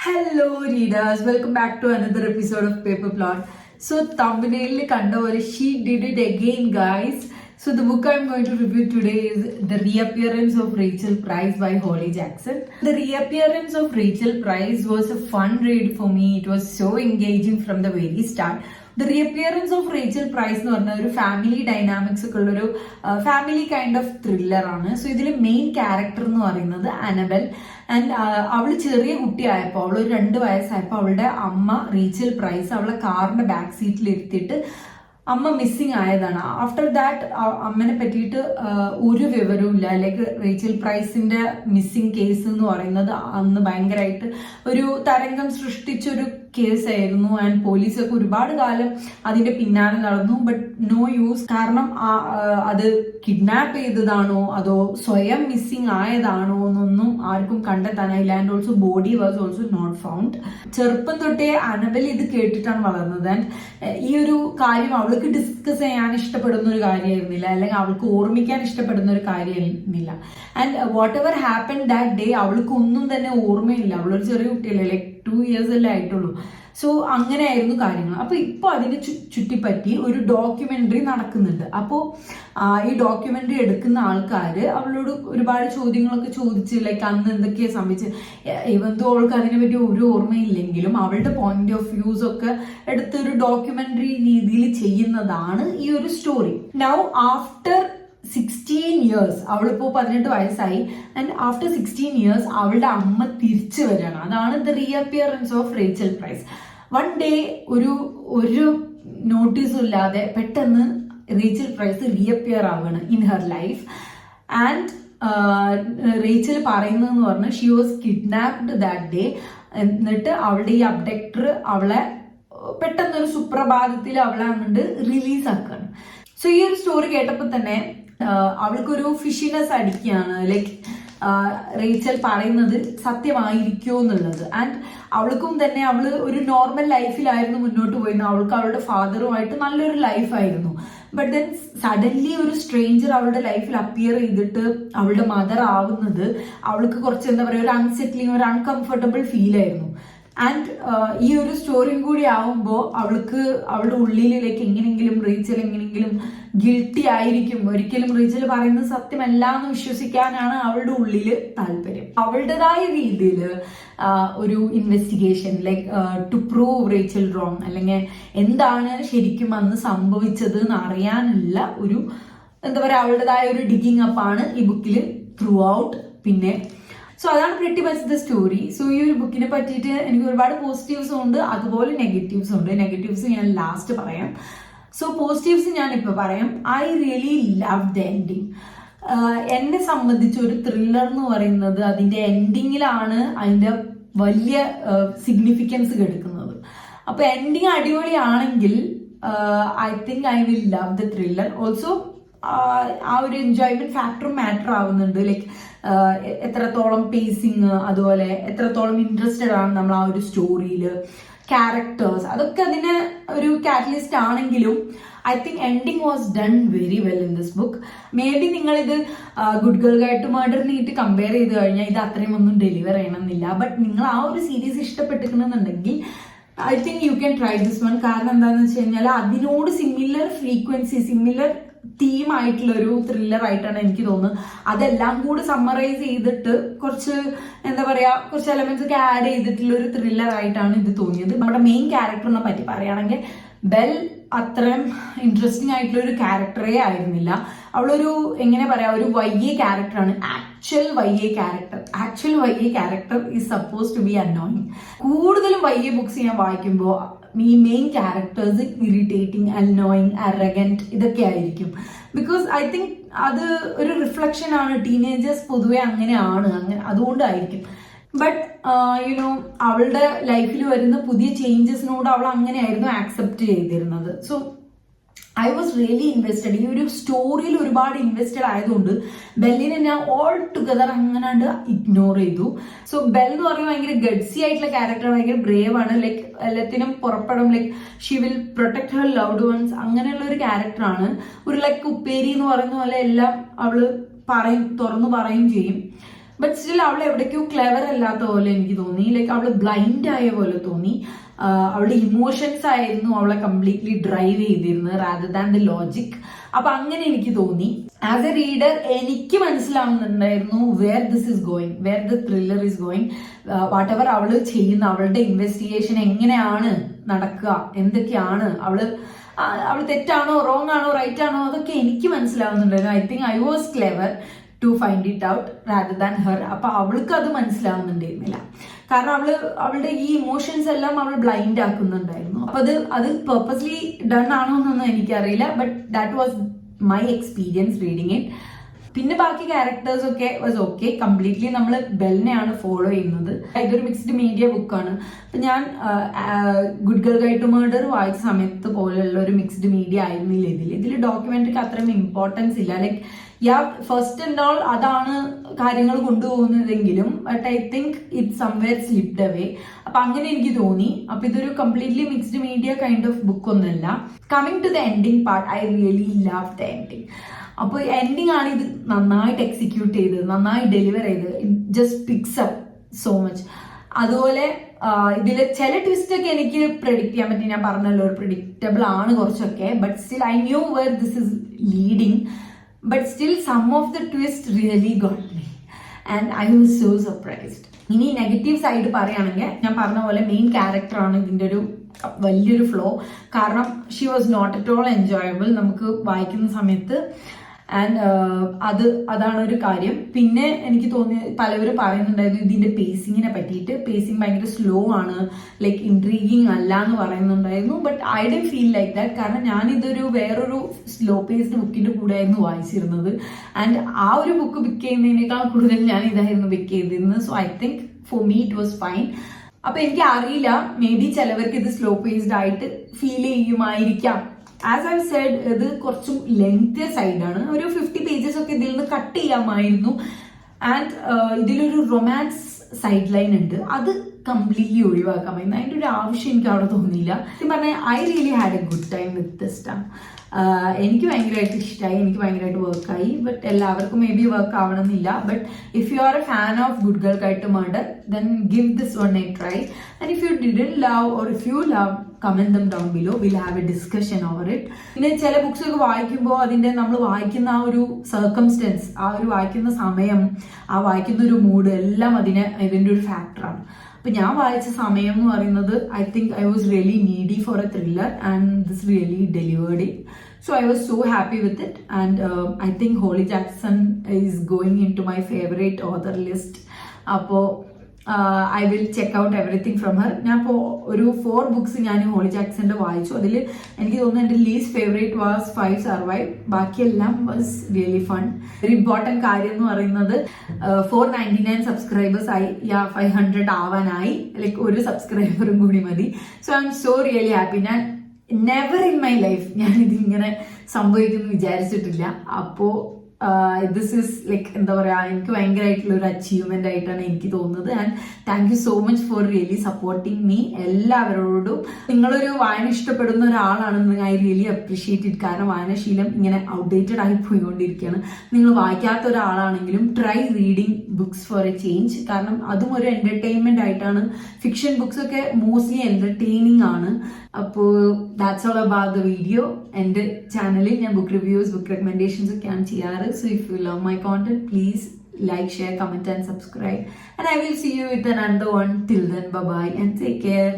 Hello readers, welcome back to another episode of Paper Plot. So thumbnail kanda she did it again, guys. So the book I'm going to review today is The Reappearance of Rachel Price by Holly Jackson. The Reappearance of Rachel Price was a fun read for me. It was so engaging from the very start. The Reappearance of Rachel Price എന്ന് പറഞ്ഞ ഒരു family dynamics ഒക്കെ ഉള്ളൊരു family kind of thriller ആണ്. So ഇതിൽ main character എന്ന് പറയുന്നത് അനബൽ. And അവള് ചെറിയ കുട്ടിയായപ്പോൾ അവൾ ഒരു 2 വയസ്സായപ്പോൾ അവളുടെ അമ്മ റീച്ചൽ പ്രൈസ് അവളെ കാറിന്റെ ബാക്ക് സീറ്റിൽ ഇരുത്തിയിട്ട് അമ്മ മിസ്സിങ് ആയതാണ്. ആഫ്റ്റർ ദാറ്റ് അമ്മനെ പറ്റിയിട്ട് ഒരു വിവരവും ഇല്ല. ലൈക്ക് റേച്ചൽ പ്രൈസിന്റെ മിസ്സിങ് കേസ് എന്ന് പറയുന്നത് അന്ന് ഭയങ്കരമായിട്ട് ഒരു തരംഗം സൃഷ്ടിച്ചൊരു കേസായിരുന്നു. ആൻഡ് പോലീസൊക്കെ ഒരുപാട് കാലം അതിന്റെ പിന്നാലെ നടന്നു. But no use. കാരണം അത് കിഡ്നാപ്പ് ചെയ്തതാണോ അതോ സ്വയം മിസ്സിങ് ആയതാണോ എന്നൊന്നും ആർക്കും കണ്ടെത്താനായില്ല. And also body was also not found. ചെറുപ്പം തൊട്ടേ അനബൽ ഇത് കേട്ടിട്ടാണ് വളർന്നത്. ആൻഡ് ഈ ഒരു കാര്യം അവൾക്ക് ഡിസ്കസ് ചെയ്യാൻ ഇഷ്ടപ്പെടുന്ന ഒരു കാര്യമായിരുന്നില്ല, അല്ലെങ്കിൽ അവൾക്ക് ഓർമ്മിക്കാൻ ഇഷ്ടപ്പെടുന്ന ഒരു കാര്യമായിരുന്നില്ല. And whatever happen that day അവൾക്ക് ഒന്നും തന്നെ ഓർമ്മയില്ല. അവളൊരു ചെറിയ കുട്ടിയല്ലേ, ലൈക്ക് 2 years അല്ലേ ആയിട്ടുള്ളൂ. സോ അങ്ങനെയായിരുന്നു കാര്യങ്ങൾ. അപ്പൊ ഇപ്പൊ അതിനെ ചുറ്റിപ്പറ്റി ഒരു ഡോക്യുമെന്ററി നടക്കുന്നുണ്ട്. അപ്പോ ഈ ഡോക്യുമെന്ററി എടുക്കുന്ന ആൾക്കാര് അവളോട് ഒരുപാട് ചോദ്യങ്ങളൊക്കെ ചോദിച്ച്, ലൈക്ക് അന്ന് എന്തൊക്കെയാ സംഭവിച്ചത്, ഇവന്തോ അവൾക്ക് അതിനെ പറ്റി ഒരു ഓർമ്മയില്ലെങ്കിലും അവളുടെ പോയിന്റ് ഓഫ് വ്യൂസ് ഒക്കെ എടുത്ത് ഒരു ഡോക്യുമെന്ററി രീതിയിൽ ചെയ്യുന്നതാണ് ഈ ഒരു സ്റ്റോറി. നൗ ആഫ്റ്റർ 16 years, അവളിപ്പോ 18 വയസ്സായി. ആൻഡ് ആഫ്റ്റർ 16 years അവളുടെ അമ്മ തിരിച്ചു വരികയാണ്. അതാണ് the reappearance of Rachel Price. One day ഒരു നോട്ടീസും ഇല്ലാതെ പെട്ടെന്ന് റേച്ചൽ പ്രൈസ് റീഅപ്പിയർ ആവുകയാണ് in her life. And Rachel പറയുന്നതെന്ന് പറഞ്ഞാൽ she was kidnapped that day. എന്നിട്ട് അവളുടെ ഈ അബ്ഡക്ടർ അവളെ പെട്ടെന്നൊരു സുപ്രഭാതത്തിൽ അവളെ അങ്ങോട്ട് റിലീസ് ആക്കുകയാണ്. സോ ഈ ഒരു സ്റ്റോറി കേട്ടപ്പോൾ തന്നെ അവൾക്കൊരു ഫിഷിനെസ് അടിക്കുകയാണ്. ലൈക്ക് റേച്ചൽ പറയുന്നത് സത്യമായിരിക്കുമോ എന്നുള്ളത്. ആൻഡ് അവൾക്കും തന്നെ അവള് ഒരു നോർമൽ ലൈഫിലായിരുന്നു മുന്നോട്ട് പോയിരുന്നത്. അവൾക്ക് അവളുടെ ഫാദറുമായിട്ട് നല്ലൊരു ലൈഫായിരുന്നു. ബട്ട് ദെൻ സഡൻലി ഒരു സ്ട്രേഞ്ചർ അവളുടെ ലൈഫിൽ അപ്പിയർ ചെയ്തിട്ട് അവളുടെ മദർ ആവുന്നത് അവൾക്ക് കുറച്ച് എന്താ പറയുക, ഒരു അൺസെറ്റിലിംഗ്, ഒരു അൺകംഫർട്ടബിൾ ഫീൽ ആയിരുന്നു. ആൻഡ് ഈ ഒരു സ്റ്റോറിയും കൂടി ആവുമ്പോൾ അവൾക്ക് അവളുടെ ഉള്ളിലേക്ക് എങ്ങനെയെങ്കിലും റേച്ചൽ എങ്ങനെയെങ്കിലും ഗിൽട്ടി ആയിരിക്കും, ഒരിക്കലും റേച്ചൽ പറയുന്നത് സത്യമല്ല എന്ന് വിശ്വസിക്കാനാണ് അവളുടെ ഉള്ളില് താല്പര്യം. അവളുടേതായ രീതിയിൽ ഒരു investigation, like to prove Rachel wrong, അല്ലെങ്കിൽ എന്താണ് ശരിക്കും അന്ന് സംഭവിച്ചത് എന്ന് അറിയാനുള്ള ഒരു എന്താ പറയുക, അവളുടേതായ ഒരു ഡിഗിങ് അപ്പാണ് ഈ ബുക്കിൽ ത്രൂ ഔട്ട്. പിന്നെ സോ അതാണ് pretty much the story. So ഈ ഒരു ബുക്കിനെ പറ്റിയിട്ട് എനിക്ക് ഒരുപാട് പോസിറ്റീവ്സും ഉണ്ട്, അതുപോലെ നെഗറ്റീവ്സും ഉണ്ട്. നെഗറ്റീവ്സ് ഞാൻ ലാസ്റ്റ് പറയാം. സോ പോസിറ്റീവ്സ് ഞാൻ ഇപ്പൊ പറയാം. I really love the ending. എന്നെ സംബന്ധിച്ച് ഒരു ത്രില്ലർ എന്ന് പറയുന്നത് അതിന്റെ എൻഡിങ്ങിലാണ് അതിന്റെ വലിയ സിഗ്നിഫിക്കൻസ് കിടക്കുന്നത്. അപ്പൊ എൻഡിങ് അടിപൊളിയാണെങ്കിൽ I think I will love the thriller. Also ആ ഒരു എൻജോയ്മെന്റ് ഫാക്ടറും മാറ്റർ ആവുന്നുണ്ട്. ലൈക്ക് എത്രത്തോളം പേസിങ്, അതുപോലെ എത്രത്തോളം ഇൻട്രസ്റ്റഡ് ആണ് നമ്മൾ ആ ഒരു സ്റ്റോറിയിൽ, ക്യാരക്ടേഴ്സ്, അതൊക്കെ അതിന് ഒരു കാറ്റലിസ്റ്റ് ആണെങ്കിലും I think ending was done very well in this book. Maybe നിങ്ങളിത് ഗുഡ് ഗേൾ ഗൈഡ് ടു മർഡറിനായിട്ട് കമ്പയർ ചെയ്ത് കഴിഞ്ഞാൽ ഇത് അത്രയും ഒന്നും ഡെലിവർ ചെയ്യണമെന്നില്ല. ബട്ട് നിങ്ങൾ ആ ഒരു സീരീസ് ഇഷ്ടപ്പെട്ടിരിക്കണമെന്നുണ്ടെങ്കിൽ I think you can try this one. കാരണം എന്താണെന്ന് വെച്ച് കഴിഞ്ഞാൽ അതിനോട് സിമിലർ ഫ്രീക്വൻസി, സിമിലർ തീം ആയിട്ടുള്ള ഒരു ത്രില്ലർ ആയിട്ടാണ് എനിക്ക് തോന്നുന്നത്. അതെല്ലാം കൂടി സമ്മറൈസ് ചെയ്തിട്ട് കുറച്ച് എന്താ പറയാ, കുറച്ച് എലമെന്റ്സ് ഒക്കെ ആഡ് ചെയ്തിട്ടുള്ള ഒരു ത്രില്ലർ ആയിട്ടാണ് ഇത് തോന്നിയത്. നമ്മുടെ മെയിൻ ക്യാരക്ടറിനെ പറ്റി പറയുകയാണെങ്കിൽ ബെൽ അത്രയും ഇൻട്രസ്റ്റിംഗ് ആയിട്ടുള്ള ഒരു ക്യാരക്ടറേ ആയിരുന്നില്ല. അവളൊരു എങ്ങനെ പറയാ, ഒരു വൈകിയ ക്യാരക്ടറാണ്. ആക്ച്വൽ വൈകിയ character is suppose to be annoying. കൂടുതലും വൈകിയ ബുക്സ് ഞാൻ വായിക്കുമ്പോൾ ഈ main characters irritating, annoying, arrogant ഇതൊക്കെ ആയിരിക്കും. ബിക്കോസ് ഐ തിങ്ക് അത് ഒരു റിഫ്ലക്ഷൻ ആണ്. ടീനേജേഴ്സ് പൊതുവെ അങ്ങനെയാണ്, അതുകൊണ്ടായിരിക്കും. ബട്ട് യുനോ അവളുടെ ലൈഫിൽ വരുന്ന പുതിയ ചേഞ്ചസിനോട് അവൾ അങ്ങനെയായിരുന്നു ആക്സെപ്റ്റ് ചെയ്തിരുന്നത്. So I was really invested. ഈ ഒരു സ്റ്റോറിയിൽ ഒരുപാട് ഇൻവെസ്റ്റഡ് ആയതുകൊണ്ട് ബെല്ലിനെ ഞാൻ ഓൾ ടുഗദർ അങ്ങനാണ്ട് ഇഗ്നോർ ചെയ്തു. സോ ബെൽ എന്ന് പറയുമ്പോൾ ഭയങ്കര ഗഡ്സി ആയിട്ടുള്ള ക്യാരക്ടർ, ഭയങ്കര ബ്രേവ് ആണ്. ലൈക്ക് എല്ലാത്തിനും പുറപ്പെടും. Like she will protect her loved once, അങ്ങനെയുള്ള ഒരു ക്യാരക്ടറാണ്. ഒരു ലൈക്ക് ഉപ്പേരി എന്ന് പറയുന്ന പോലെ എല്ലാം അവള് തുറന്നു പറയും ചെയ്യും. ബട്ട് സ്റ്റിൽ അവൾ എവിടേക്കോ ക്ലെവർ അല്ലാത്ത പോലെ എനിക്ക് തോന്നി. ലൈക്ക് അവള് ബ്ലൈൻഡ് ആയ പോലെ തോന്നി. അവളുടെ ഇമോഷൻസ് ആയിരുന്നു അവളെ കംപ്ലീറ്റ്ലി ഡ്രൈവ് ചെയ്തിരുന്നത് റാദർ ദാൻ ദ ലോജിക്. അപ്പൊ അങ്ങനെ എനിക്ക് തോന്നി. ആസ് എ റീഡർ എനിക്ക് മനസ്സിലാവുന്നുണ്ടായിരുന്നു where this is going, where the thriller is going. Whatever അവള് ചെയ്യുന്ന അവളുടെ ഇൻവെസ്റ്റിഗേഷൻ എങ്ങനെയാണ് നടക്കുക, എന്തൊക്കെയാണ് അവള് തെറ്റാണോ റോങ് ആണോ റൈറ്റ് ആണോ അതൊക്കെ എനിക്ക് മനസ്സിലാവുന്നുണ്ടായിരുന്നു. I think I was clever to find it out rather than her. അപ്പൊ അവൾക്ക് അത് മനസ്സിലാവുന്നുണ്ടായിരുന്നില്ല. കാരണം അവളുടെ ഈ ഇമോഷൻസ് എല്ലാം അവൾ ബ്ലൈൻഡ് ആക്കുന്നുണ്ടായിരുന്നു. അപ്പൊ അത് പെർപ്പസ്ലി ഡൺ ആണോ എന്നൊന്നും എനിക്കറിയില്ല. But that was my experience reading it. പിന്നെ ബാക്കി ക്യാരക്ടേഴ്സ് ഒക്കെ വാസ് ഓക്കെ. കംപ്ലീറ്റ്ലി നമ്മൾ ബെല്ലിനെയാണ് ഫോളോ ചെയ്യുന്നത്. ഇതൊരു മിക്സ്ഡ് മീഡിയ ബുക്കാണ്. അപ്പൊ ഞാൻ Good girl guide to Murder വായിച്ച സമയത്ത് പോലെയുള്ള ഒരു മിക്സ്ഡ് മീഡിയ ആയിരുന്നില്ല ഇതിൽ ഡോക്യുമെന്ററിക്ക് അത്രയും ഇമ്പോർട്ടൻസ് ഇല്ല. ലൈക്ക് ഫസ്റ്റ് ആൻഡ് ഓൾ അതാണ് കാര്യങ്ങൾ കൊണ്ടുപോകുന്നതെങ്കിലും but I think it somewhere slipped away. അപ്പൊ അങ്ങനെ എനിക്ക് തോന്നി. അപ്പൊ ഇതൊരു completely mixed media kind of book ഒന്നല്ല. Coming to the ending part, I really love the ending. അപ്പൊ എൻഡിങ് ആണ് ഇത് നന്നായിട്ട് എക്സിക്യൂട്ട് ചെയ്ത് നന്നായി ഡെലിവർ ചെയ്ത്. It just picks up so much. അതുപോലെ ഇതിൽ ചില ട്വിസ്റ്റ് ഒക്കെ എനിക്ക് പ്രെഡിക്റ്റ് ചെയ്യാൻ പറ്റി. ഞാൻ പറഞ്ഞല്ലോ ഒരു പ്രെഡിക്റ്റബിൾ ആണ് കുറച്ചൊക്കെ. But still I knew where this is leading. But still some of the twist really got me and I was so surprised. ഇനി നെഗറ്റീവ് സൈഡ് പറയുകയാണെങ്കിൽ ഞാൻ പറഞ്ഞ പോലെ മെയിൻ ക്യാരക്ടറാണ് ഇതിന്റെ ഒരു വലിയൊരു ഫ്ലോ. കാരണം she was not at all enjoyable നമുക്ക് വായിക്കുന്ന സമയത്ത്. ആൻഡ് അതാണ് ഒരു കാര്യം. പിന്നെ എനിക്ക് തോന്നി പലവരും പറയുന്നുണ്ടായിരുന്നു ഇതിന്റെ പേസിങ്ങിനെ പറ്റിയിട്ട്. പേസിങ് ഭയങ്കര സ്ലോ ആണ്, ലൈക്ക് ഇൻട്രീഗിങ് അല്ല എന്ന് പറയുന്നുണ്ടായിരുന്നു. But I don't feel like that. കാരണം ഞാനിതൊരു വേറൊരു സ്ലോ പേസ്ഡ് ബുക്കിന്റെ കൂടെ ആയിരുന്നു വായിച്ചിരുന്നത്. ആൻഡ് ആ ഒരു ബുക്ക് പിക്ക് ചെയ്യുന്നതിനേക്കാൾ കൂടുതൽ ഞാൻ ഇതായിരുന്നു പിക്ക് ചെയ്തിരുന്നത്. So I think for me it was fine. അപ്പൊ എനിക്ക് അറിയില്ല, മേ ബി ചിലവർക്ക് ഇത് സ്ലോ പേസ്ഡ് ആയിട്ട് ഫീൽ ചെയ്യുമായിരിക്കാം. ആസ് ഐ സെഡ് ഇത് കുറച്ചും ലെങ്ത് സൈഡാണ്. ഒരു 50 pages ഒക്കെ ഇതിൽ നിന്ന് കട്ട് ചെയ്യാമായിരുന്നു. ആൻഡ് ഇതിലൊരു റൊമാൻസ് സൈഡ് ലൈൻ ഉണ്ട്, അത് കംപ്ലീറ്റ്ലി ഒഴിവാക്കാമായിരുന്നു. അതിന്റെ ഒരു ആവശ്യം എനിക്ക് അവിടെ തോന്നിയില്ല. പറഞ്ഞാൽ I really had a good time with this time. എനിക്ക് ഭയങ്കരമായിട്ട് ഇഷ്ടമായി, എനിക്ക് ഭയങ്കരമായിട്ട് വർക്കായി. ബട്ട് എല്ലാവർക്കും മേ ബി വർക്ക് ആവണമെന്നില്ല. But if you are a fan of Good girl guide to Murder then give this one a try. And if you didn't love or if you love, comment them down below. We'll have a discussion over it. പിന്നെ ചില books ഒക്കെ വായിക്കുമ്പോൾ അതിന്റെ നമ്മൾ വായിക്കുന്ന ആ ഒരു circumstances, ആ ഒരു വായിക്കുന്ന സമയം, ആ വായിക്കുന്ന ഒരു മൂഡ് എല്ലാം ഇതിന്റെ ഒരു ഫാക്ടറാണ്. അപ്പൊ ഞാൻ വായിച്ച സമയം എന്ന് പറയുന്നത് I think I was really needy for a thriller and this really delivered it. So I was so happy with it. And I think Holly Jackson is going into my favorite author list. അപ്പോൾ I will check out everything from her. ഞാൻ ഇപ്പോൾ ഒരു 4 books ഞാൻ holy ജാക്സന്റെ വായിച്ചു. അതിൽ എനിക്ക് തോന്നുന്നു എൻ്റെ ലീസ്റ്റ് ഫേവറേറ്റ് വാസ് 5 Survive. ബാക്കിയെല്ലാം വാസ് റിയലി ഫൺ. ഒരു ഇമ്പോർട്ടൻറ്റ് കാര്യം എന്ന് പറയുന്നത് 499 സബ്സ്ക്രൈബേഴ്സ് ആയി. 500 ആവാനായി. ലൈക്ക് ഒരു സബ്സ്ക്രൈബറും കൂടി മതി. So I M so really happy. ഞാൻ നെവർ ഇൻ മൈ ലൈഫ് ഞാൻ ഇതിങ്ങനെ സംഭവിക്കുമെന്ന് വിചാരിച്ചിട്ടില്ല. അപ്പോൾ ദിസ് ഈസ് ലൈക്ക് എന്താ പറയുക, എനിക്ക് ഭയങ്കരമായിട്ടുള്ള ഒരു അച്ചീവ്മെന്റ് ആയിട്ടാണ് എനിക്ക് തോന്നുന്നത്. And thank you so much for really supporting me. എല്ലാവരോടും നിങ്ങളൊരു വായന ഇഷ്ടപ്പെടുന്ന ഒരാളാണെന്ന് ഐ റിയലി അപ്രീഷിയേറ്റ് ഇറ്റ്. കാരണം വായനാശീലം ഇങ്ങനെ ഔട്ട്ഡേറ്റഡ് ആയി പോയിക്കൊണ്ടിരിക്കുകയാണ്. നിങ്ങൾ വായിക്കാത്ത ഒരാളാണെങ്കിലും try reading books for a change. കാരണം അതും ഒരു എന്റർടൈൻമെന്റ് ആയിട്ടാണ്. ഫിക്ഷൻ ബുക്സ് ഒക്കെ മോസ്റ്റ്ലി എന്റർടൈനിങ് ആണ്. അപ്പോൾ that's all about the video. എൻ്റെ ചാനലിൽ ഞാൻ ബുക്ക് റിവ്യൂസ്, ബുക്ക് റെക്കമെൻഡേഷൻസ് ഒക്കെയാണ് ചെയ്യാറ്. So if you love my content, please like, share, comment and subscribe. And I will see you with another one. Till then, bye bye and take care.